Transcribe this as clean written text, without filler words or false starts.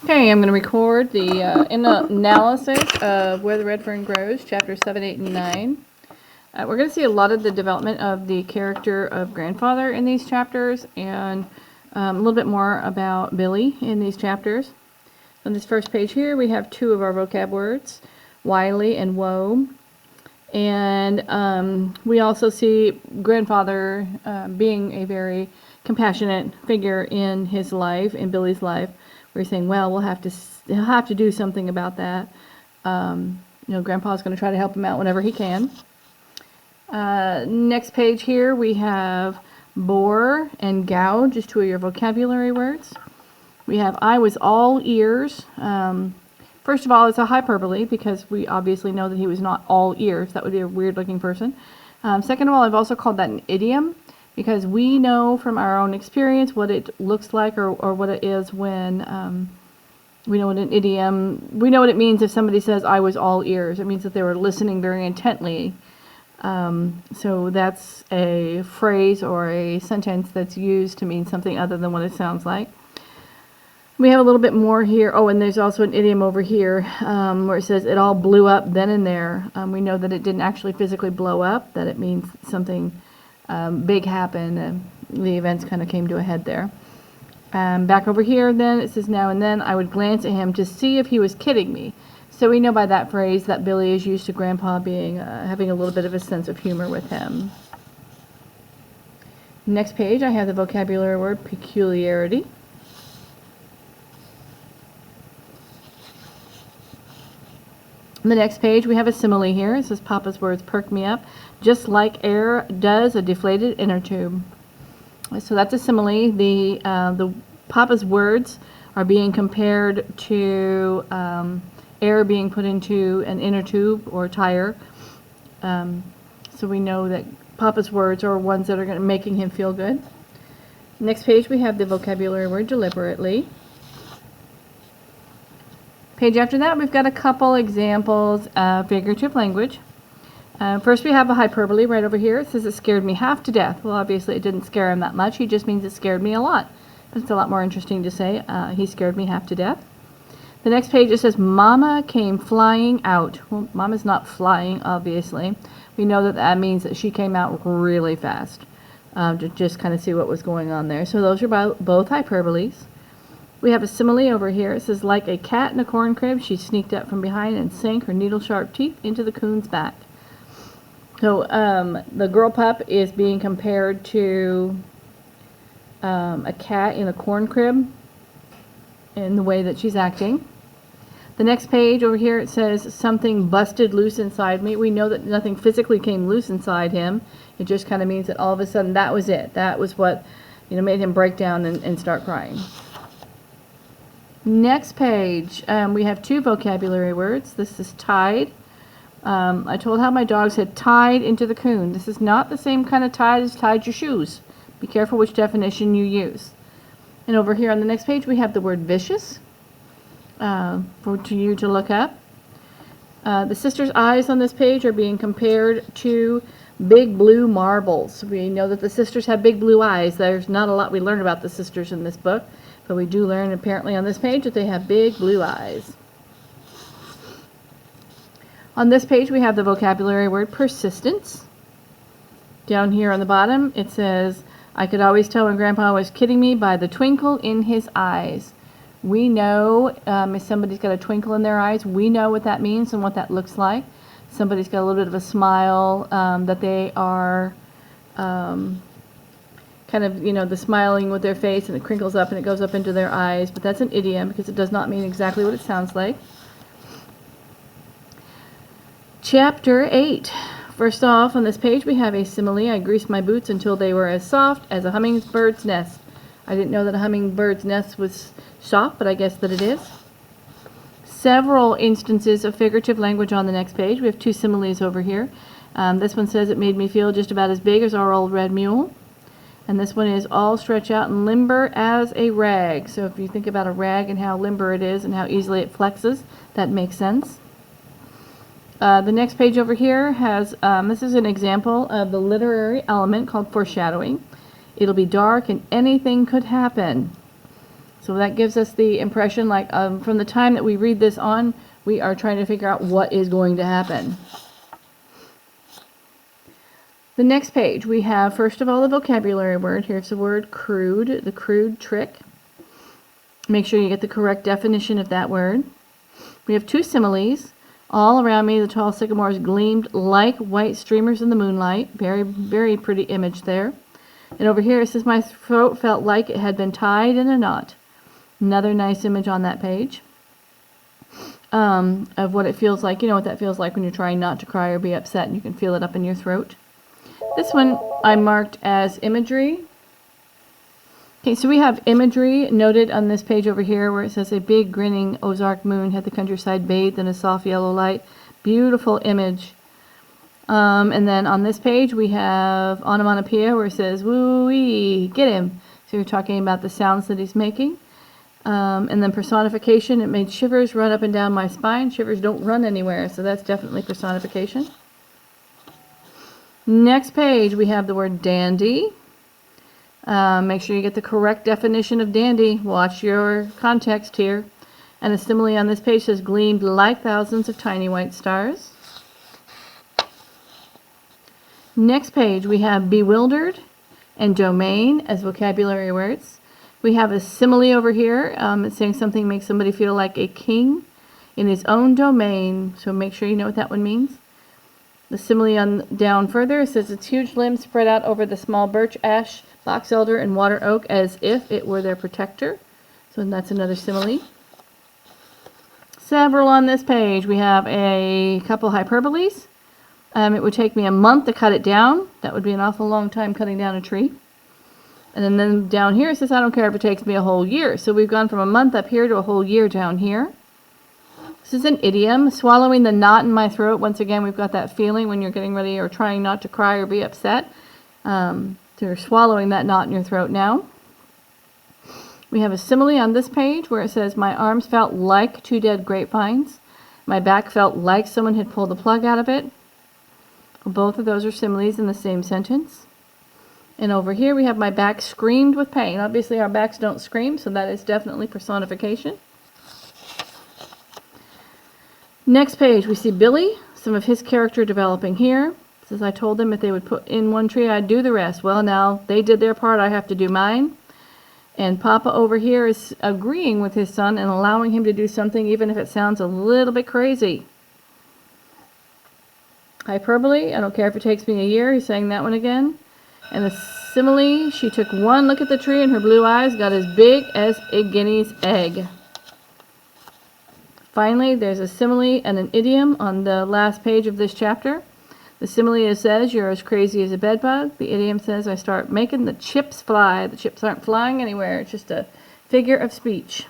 Okay, I'm going to record the analysis of Where the Red Fern Grows, chapters 7, 8, and 9. We're going to see a lot of the development of the character of Grandfather in these chapters, and a little bit more about Billy in these chapters. On this first page here, we have two of our vocab words, wily and woe. And we also see Grandfather being a very compassionate figure in his life, in Billy's life. We're saying, well, he'll have to do something about that. Grandpa's going to try to help him out whenever he can. Next page here, we have bore and gouge, just two of your vocabulary words. We have I was all ears. First of all, it's a hyperbole because we obviously know that he was not all ears. That would be a weird-looking person. Second of all, I've also called that an idiom because we know from our own experience what it looks like or what it is when we know what an idiom, we know what it means if somebody says, I was all ears. It means that they were listening very intently. So that's a phrase or a sentence that's used to mean something other than what it sounds like. We have a little bit more here. Oh, and there's also an idiom over here where it says it all blew up then and there. We know that it didn't actually physically blow up, that it means something big happened, and the events kind of came to a head there. Back over here then, it says now and then I would glance at him to see if he was kidding me. So we know by that phrase that Billy is used to Grandpa being having a little bit of a sense of humor with him. Next page, I have the vocabulary word peculiarity. On the next page, we have a simile here. It says, Papa's words perk me up, just like air does a deflated inner tube. So that's a simile. The Papa's words are being compared to air being put into an inner tube or tire. So we know that Papa's words are ones that are making him feel good. Next page, we have the vocabulary word deliberately. Page after that, we've got a couple examples of figurative language. First, we have a hyperbole right over here. It says it scared me half to death. Well, obviously, it didn't scare him that much. He just means it scared me a lot. But it's a lot more interesting to say he scared me half to death. The next page, it says Mama came flying out. Well, Mama's not flying, obviously. We know that that means that she came out really fast to just kind of see what was going on there. So those are both hyperboles. We have a simile over here. It says, like a cat in a corn crib, she sneaked up from behind and sank her needle-sharp teeth into the coon's back. So the girl pup is being compared to a cat in a corn crib in the way that she's acting. The next page over here, it says, something busted loose inside me. We know that nothing physically came loose inside him. It just kind of means that all of a sudden that was it. That was what made him break down and start crying. Next page, we have two vocabulary words. This is tied. I told how my dogs had tied into the coon. This is not the same kind of tied as tied your shoes. Be careful which definition you use. And over here on the next page, we have the word vicious for you to look up. The sisters' eyes on this page are being compared to big blue marbles. We know that the sisters have big blue eyes. There's not a lot we learn about the sisters in this book. But we do learn apparently on this page that they have big blue eyes. On this page we have the vocabulary word persistence. Down here on the bottom it says, I could always tell when Grandpa was kidding me by the twinkle in his eyes. We know if somebody's got a twinkle in their eyes, we know what that means and what that looks like. Somebody's got a little bit of a smile that they are kind of, the smiling with their face, and it crinkles up and it goes up into their eyes. But that's an idiom because it does not mean exactly what it sounds like. Chapter 8. First off, on this page we have a simile. I greased my boots until they were as soft as a hummingbird's nest. I didn't know that a hummingbird's nest was soft, but I guess that it is. Several instances of figurative language on the next page. We have two similes over here. This one says it made me feel just about as big as our old red mule. And this one is all stretch out and limber as a rag. So if you think about a rag and how limber it is and how easily it flexes, that makes sense. The next page over here has, this is an example of the literary element called foreshadowing. It'll be dark and anything could happen. So that gives us the impression, like, from the time that we read this on, we are trying to figure out what is going to happen. The next page, we have, first of all, the vocabulary word. Here's the word crude, the crude trick. Make sure you get the correct definition of that word. We have two similes. All around me, the tall sycamores gleamed like white streamers in the moonlight. Very, very pretty image there. And over here, it says, my throat felt like it had been tied in a knot. Another nice image on that page of what it feels like. You know what that feels like when you're trying not to cry or be upset, and you can feel it up in your throat. This one I marked as imagery. Okay, so we have imagery noted on this page over here where it says a big grinning Ozark moon had the countryside bathed in a soft yellow light. Beautiful image. And then on this page we have onomatopoeia where it says woo-wee, get him. So you're talking about the sounds that he's making. And then personification, it made shivers run up and down my spine. Shivers don't run anywhere, so that's definitely personification. Next page we have the word dandy. Make sure you get the correct definition of dandy. Watch your context here. And a simile on this page says gleamed like thousands of tiny white stars. Next page we have bewildered and domain as vocabulary words. We have a simile over here. It's saying something makes somebody feel like a king in his own domain. So make sure you know what that one means. The simile on down further says its huge limbs spread out over the small birch, ash, box elder, and water oak as if it were their protector. So that's another simile. Several on this page. We have a couple hyperboles. It would take me a month to cut it down. That would be an awful long time cutting down a tree. And then down here it says I don't care if it takes me a whole year. So we've gone from a month up here to a whole year down here. This is an idiom, swallowing the knot in my throat. Once again, we've got that feeling when you're getting ready or trying not to cry or be upset. So you're swallowing that knot in your throat now. We have a simile on this page where it says, my arms felt like two dead grapevines. My back felt like someone had pulled the plug out of it. Both of those are similes in the same sentence. And over here we have my back screamed with pain. Obviously our backs don't scream, so that is definitely personification. Next page, we see Billy, some of his character developing here. It says, I told them if they would put in one tree, I'd do the rest. Well, now they did their part, I have to do mine. And Papa over here is agreeing with his son and allowing him to do something, even if it sounds a little bit crazy. Hyperbole, I don't care if it takes me a year. He's saying that one again. And the simile, she took one look at the tree and her blue eyes got as big as a guinea's egg. Finally, there's a simile and an idiom on the last page of this chapter. The simile says, you're as crazy as a bedbug. The idiom says, I start making the chips fly. The chips aren't flying anywhere. It's just a figure of speech.